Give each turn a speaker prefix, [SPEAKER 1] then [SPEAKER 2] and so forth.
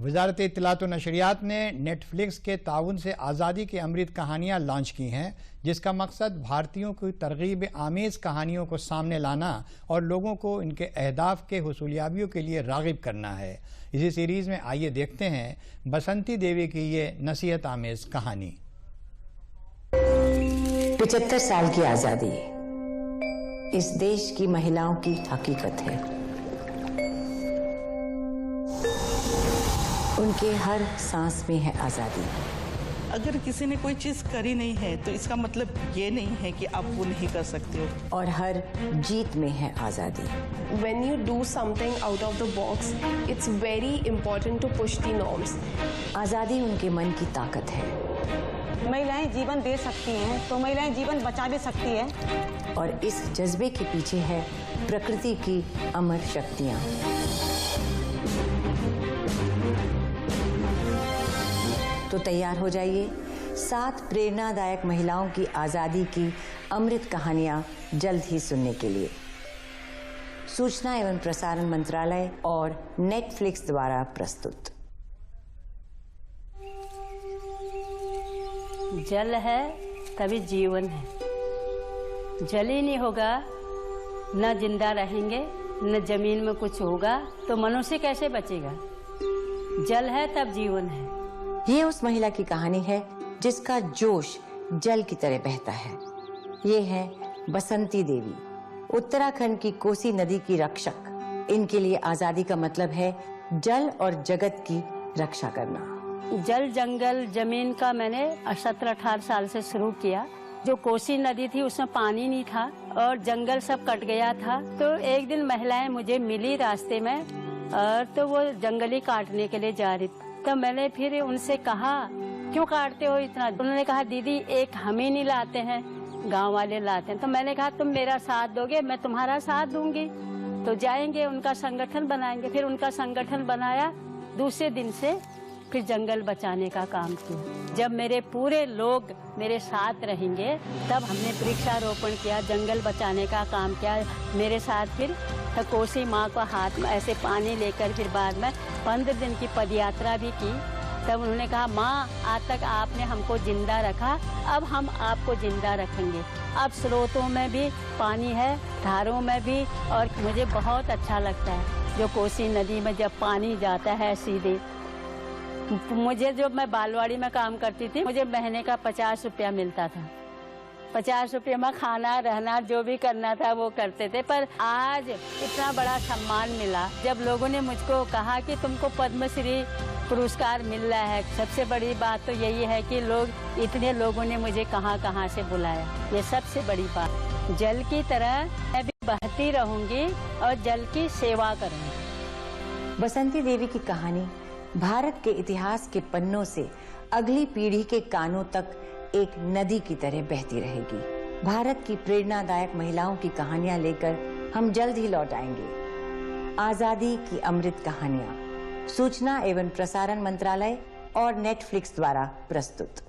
[SPEAKER 1] वजारत इत्तलात व नशरियात ने नेटफ्लिक्स के ताउन से आज़ादी की अमृत कहानियाँ लॉन्च की हैं, जिसका मकसद भारतीयों की तरगीब आमेज़ कहानियों को सामने लाना और लोगों को इनके अहदाफ के हुसूलियाबियों के लिए राग़िब करना है। इसी सीरीज़ में आइए देखते हैं बसंती देवी की ये नसीहत आमेज़ कहानी।
[SPEAKER 2] 75 साल की आज़ादी इस देश की महिलाओं की हकीकत है। उनके हर सांस में है आज़ादी।
[SPEAKER 3] अगर किसी ने कोई चीज़ करी नहीं है तो इसका मतलब ये नहीं है कि आप वो नहीं कर सकते हो।
[SPEAKER 2] और हर जीत में है आज़ादी।
[SPEAKER 4] When you do something out of the box, it's very important to push the norms.
[SPEAKER 2] आज़ादी उनके मन की ताकत है।
[SPEAKER 5] महिलाएं जीवन दे सकती हैं तो महिलाएं जीवन बचा भी सकती हैं।
[SPEAKER 2] और इस जज्बे के पीछे है प्रकृति की अमर शक्तियाँ। तो तैयार हो जाइए 7 प्रेरणादायक महिलाओं की आज़ादी की अमृत कहानियाँ जल्द ही सुनने के लिए। सूचना एवं प्रसारण मंत्रालय और नेटफ्लिक्स द्वारा प्रस्तुत।
[SPEAKER 6] जल है तभी जीवन है। जल ही नहीं होगा न जिंदा रहेंगे न जमीन में कुछ होगा तो मनुष्य कैसे बचेगा। जल है तब जीवन है।
[SPEAKER 2] ये उस महिला की कहानी है जिसका जोश जल की तरह बहता है। ये है बसंती देवी, उत्तराखंड की कोसी नदी की रक्षक। इनके लिए आज़ादी का मतलब है जल और जगत की रक्षा करना।
[SPEAKER 6] जल जंगल जमीन का मैंने 17-18 साल से शुरू किया। जो कोसी नदी थी उसमें पानी नहीं था और जंगल सब कट गया था। तो एक दिन महिलाएं मुझे मिली रास्ते में और तो वो जंगली काटने के लिए जा रही। तो मैंने फिर उनसे कहा क्यों काटते हो इतना। उन्होंने कहा दीदी एक हम ही नहीं लाते हैं, गांव वाले लाते हैं। तो मैंने कहा तुम मेरा साथ दोगे मैं तुम्हारा साथ दूंगी। तो जाएंगे उनका संगठन बनाएंगे। फिर उनका संगठन बनाया। दूसरे दिन से फिर जंगल बचाने का काम किया। जब मेरे पूरे लोग मेरे साथ रहेंगे तब हमने वृक्षारोपण किया, जंगल बचाने का काम किया मेरे साथ। फिर तो कोसी माँ को हाथ में ऐसे पानी लेकर फिर बाद में 15 दिन की पदयात्रा भी की। तब उन्होंने कहा माँ आज तक आपने हमको जिंदा रखा, अब हम आपको जिंदा रखेंगे। अब स्रोतों में भी पानी है, धारों में भी। और मुझे बहुत अच्छा लगता है जो कोसी नदी में जब पानी जाता है सीधे। मुझे जो मैं बालवाड़ी में काम करती थी मुझे महीने का 50 रुपया मिलता था। 50 रुपये में खाना रहना जो भी करना था वो करते थे। पर आज इतना बड़ा सम्मान मिला जब लोगों ने मुझको कहा कि तुमको पद्मश्री पुरस्कार मिल रहा है। सबसे बड़ी बात तो यही है कि इतने लोगों ने मुझे कहाँ से बुलाया। ये सबसे बड़ी बात। जल की तरह मैं भी बहती रहूंगी और जल की सेवा करूंगी।
[SPEAKER 2] बसंती देवी की कहानी भारत के इतिहास के पन्नों से अगली पीढ़ी के कानों तक एक नदी की तरह बहती रहेगी। भारत की प्रेरणादायक महिलाओं की कहानियां लेकर हम जल्द ही लौट आएंगे। आज़ादी की अमृत कहानियां। सूचना एवं प्रसारण मंत्रालय और नेटफ्लिक्स द्वारा प्रस्तुत।